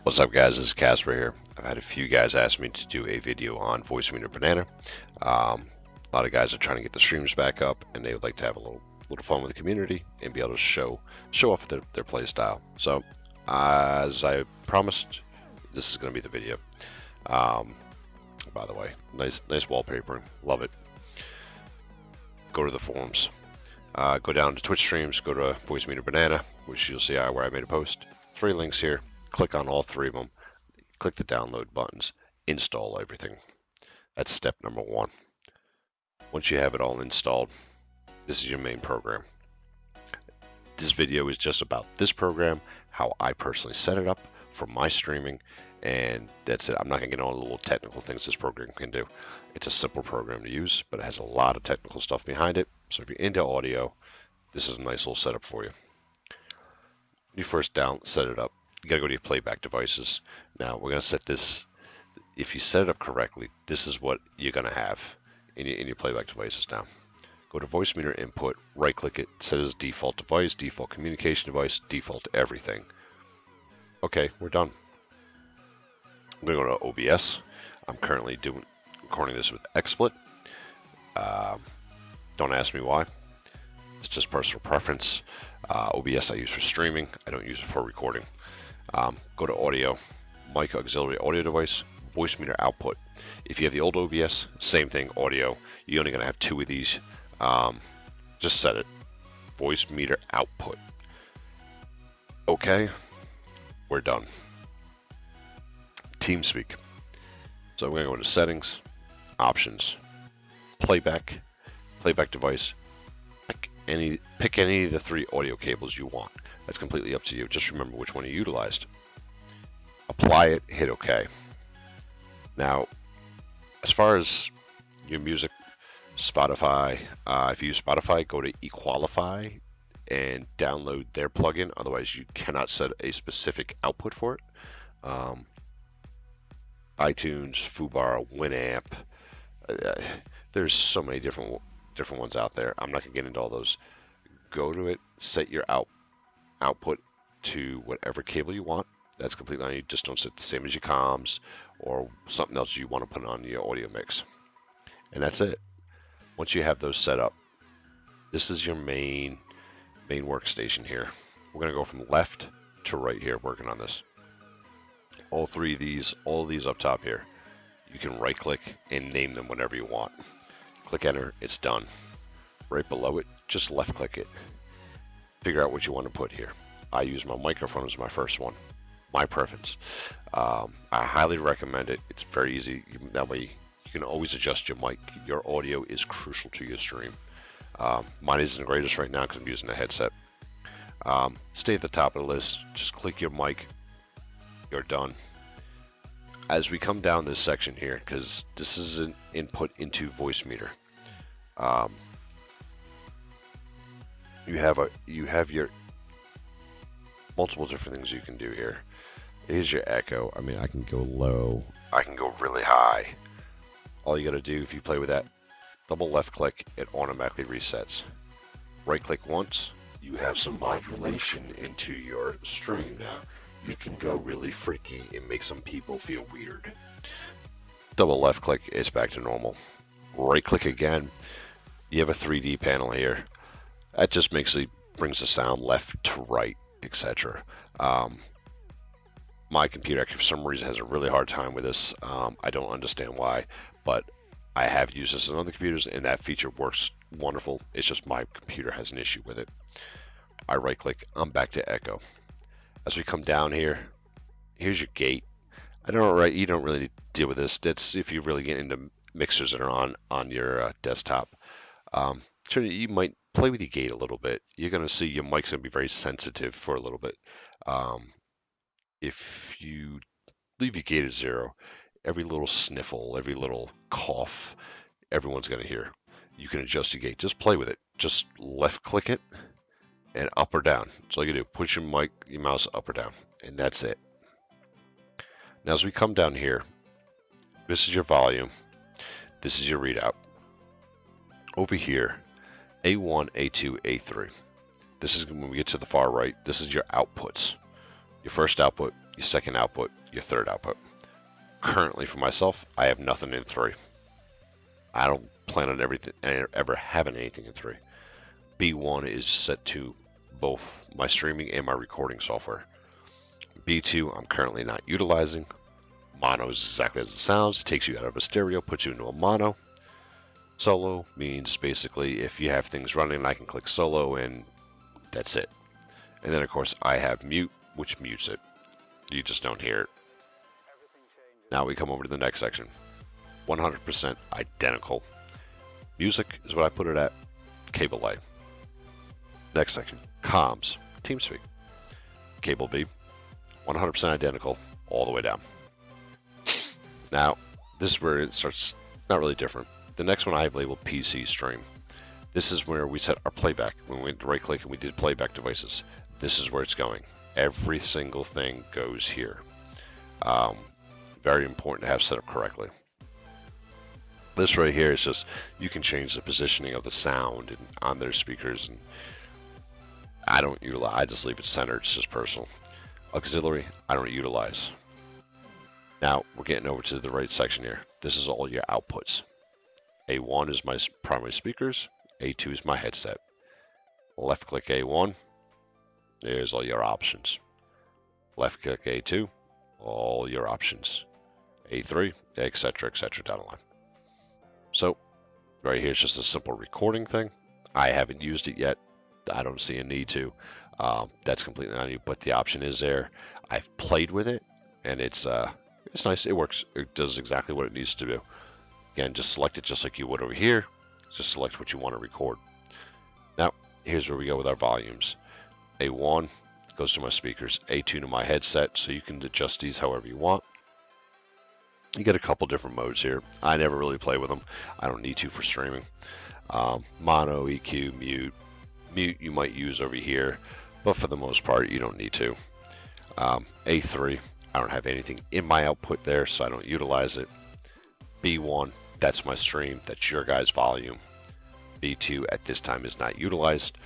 What's up, guys? This is Casper here. I've had a few guys ask me to do a video on VoiceMeeter Banana. A lot of guys are trying to get the streams back up, and they would like to have a little fun with the community and be able to show off their play style. So, as I promised, this is going to be the video. By the way, nice wallpapering, love it. Go to the forums. Go down to Twitch streams. Go to VoiceMeeter Banana, which you'll see where I made a post. 3 links here. Click on all 3 of them. Click the download buttons. Install everything. That's step number 1. Once you have it all installed, this is your main program. This video is just about this program, how I personally set it up for my streaming, and that's it. I'm not going to get on the little technical things this program can do. It's a simple program to use, but it has a lot of technical stuff behind it. So if you're into audio, this is a nice little setup for you. When you first set it up, you got to go to your playback devices. Now we're going to set this. If you set it up correctly, this is what you're going to have in your playback devices. Now go to VoiceMeeter input, right click it, set it as default device, default communication device, default everything. Okay, we're done. I'm going to go to OBS. I'm currently recording this with XSplit. Don't ask me why. It's just personal preference. OBS I use for streaming. I don't use it for recording. Go to audio, mic auxiliary audio device, VoiceMeeter output. If you have the old OBS, same thing, audio. You're only going to have 2 of these. Just set it. VoiceMeeter output. Okay, we're done. TeamSpeak. So we're going to go to settings, options, playback device. Pick any of the 3 audio cables you want. That's completely up to you. Just remember which one you utilized. Apply it, hit OK. Now, as far as your music, Spotify, if you use Spotify, go to Equalify and download their plugin. Otherwise, you cannot set a specific output for it. iTunes, Foobar, Winamp. There's so many different ones out there. I'm not going to get into all those. Go to it, set your output to whatever cable you want. That's completely on you. Just don't set the same as your comms or something else you want to put on your audio mix. And that's it. Once you have those set up, this is your main workstation here. We're going to go from left to right here working on this. All of these up top here, you can right click and name them whatever you want. Click enter, it's done. Right below it, just left click it. Figure out what you want to put here. I use my microphone as my first one. My preference. I highly recommend it. It's very easy. That way you can always adjust your mic. Your audio is crucial to your stream. Mine isn't the greatest right now because I'm using a headset. Stay at the top of the list. Just click your mic. You're done. As we come down this section here, because this is an input into VoiceMeeter, you have your multiple different things you can do here. Here's your echo. I mean, I can go low. I can go really high. All you got to do, if you play with that, double left click, it automatically resets. Right click once, you have some modulation into your stream now. You can go really freaky and make some people feel weird. Double left click, it's back to normal. Right click again, you have a 3D panel here. That just brings the sound left to right, etc. My computer actually for some reason has a really hard time with this. I don't understand why, but I have used this on other computers and that feature works wonderful. It's just my computer has an issue with it. I right click, I'm back to echo. As we come down here, here's your gate. You don't really need to deal with this. That's if you really get into mixers that are on your desktop. You might play with your gate a little bit. You're going to see your mic's going to be very sensitive for a little bit. If you leave your gate at 0, every little sniffle, every little cough, everyone's going to hear. You can adjust your gate. Just play with it. Just left click it and up or down. That's all you do. Push your mouse up or down, and that's it. Now as we come down here, this is your volume. This is your readout. Over here, A1, A2, A3. This is when we get to the far right. This is your outputs. Your first output, your second output, your third output. Currently for myself, I have nothing in 3. I don't plan on ever having anything in 3. B1 is set to both my streaming and my recording software. B2 I'm currently not utilizing. Mono is exactly as it sounds. It takes you out of a stereo, puts you into a mono. Solo means basically if you have things running, I can click solo and that's it. And then of course I have mute, which mutes it. You just don't hear it. Now we come over to the next section. 100% identical. Music is what I put it at. Cable A. Next section. Comms. TeamSpeak. Cable B. 100% identical all the way down. Now, this is where it starts not really different. The next one I have labeled PC Stream. This is where we set our playback. When we went to right click and we did playback devices, this is where it's going. Every single thing goes here. Very important to have set up correctly. This right here is just, you can change the positioning of the sound and on their speakers, and I just leave it centered. It's just personal. Auxiliary, I don't utilize. Now we're getting over to the right section here. This is all your outputs. A1 is my primary speakers. A2 is my headset. Left click A1. There's all your options. Left click A2. All your options. A3, etc., etc. down the line. So right here is just a simple recording thing. I haven't used it yet. I don't see a need to. That's completely on you, but the option is there. I've played with it, and it's nice. It works. It does exactly what it needs to do. Again, just select it just like you would over here. Just select what you want to record. Now, here's where we go with our volumes. A1 goes to my speakers. A2 to my headset, so you can adjust these however you want. You get a couple different modes here. I never really play with them. I don't need to for streaming. Mono, EQ, mute. Mute you might use over here, but for the most part, you don't need to. A3, I don't have anything in my output there, so I don't utilize it. B1, that's my stream. That's your guys' volume. B2 at this time is not utilized.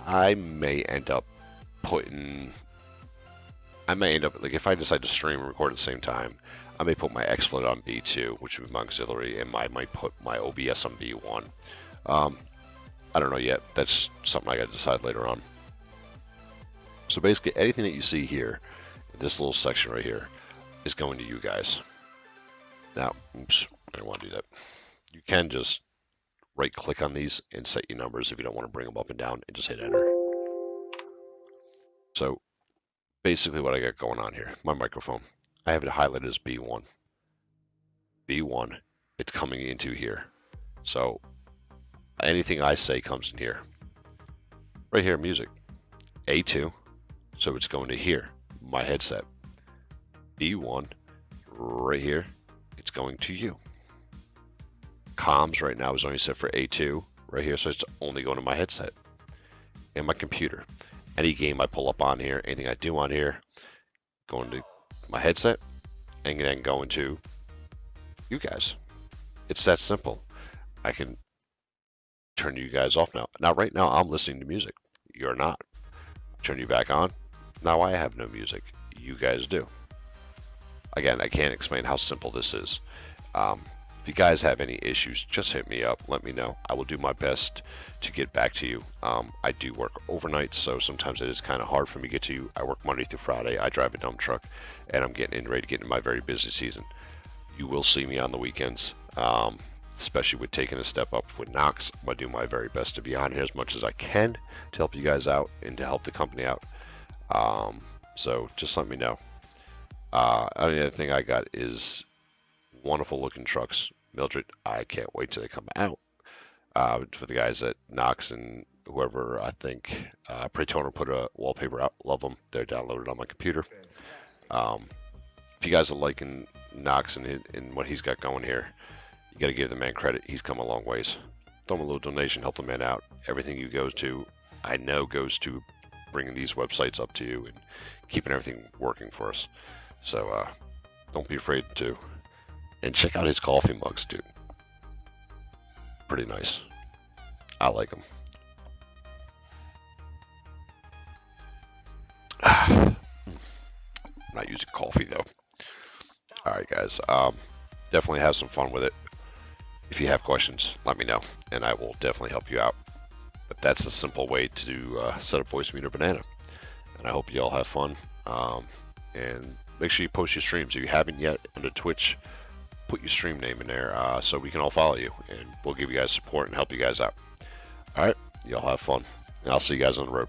I may end up like if I decide to stream and record at the same time, I may put my XSplit on B2, which would be my auxiliary, and I might put my OBS on B1. I don't know yet. That's something I got to decide later on. So basically, anything that you see here, in this little section right here, is going to you guys. Now, oops, I don't want to do that. You can just right-click on these and set your numbers if you don't want to bring them up and down, and just hit enter. So basically what I got going on here, my microphone, I have it highlighted as B1. B1, it's coming into here. So anything I say comes in here. Right here, music. A2, so it's going to here, my headset. B1, right here, it's going to you. Comms right now is only set for A2, right here, so it's only going to my headset. And my computer. Any game I pull up on here, anything I do on here, going to my headset, and then going to you guys. It's that simple. I can turn you guys off now. Now, right now, I'm listening to music. You're not. Turn you back on. Now I have no music. You guys do. Again, I can't explain how simple this is. If you guys have any issues, just hit me up. Let me know. I will do my best to get back to you. I do work overnight, so sometimes it is kind of hard for me to get to you. I work Monday through Friday. I drive a dump truck, and I'm ready to get into my very busy season. You will see me on the weekends, especially with taking a step up with Knox. I'm going to do my very best to be on here as much as I can to help you guys out and to help the company out. So just let me know. The other thing I got is wonderful looking trucks. Mildred, I can't wait till they come out. For the guys at Knox and whoever, I think Praytona put a wallpaper out. Love them. They're downloaded on my computer. If you guys are liking Knox and what he's got going here, you got to give the man credit. He's come a long ways. Throw him a little donation, help the man out. Everything you goes to, I know, goes to bringing these websites up to you and keeping everything working for us. So don't be afraid to. And check out his coffee mugs, dude. Pretty nice. I like them. not using coffee though. All right, guys. Definitely have some fun with it. If you have questions, let me know, and I will definitely help you out. But that's a simple way to set up VoiceMeeter Banana. And I hope you all have fun. And make sure you post your streams. If you haven't yet under Twitch, put your stream name in there so we can all follow you. And we'll give you guys support and help you guys out. All right. Y'all have fun. And I'll see you guys on the road.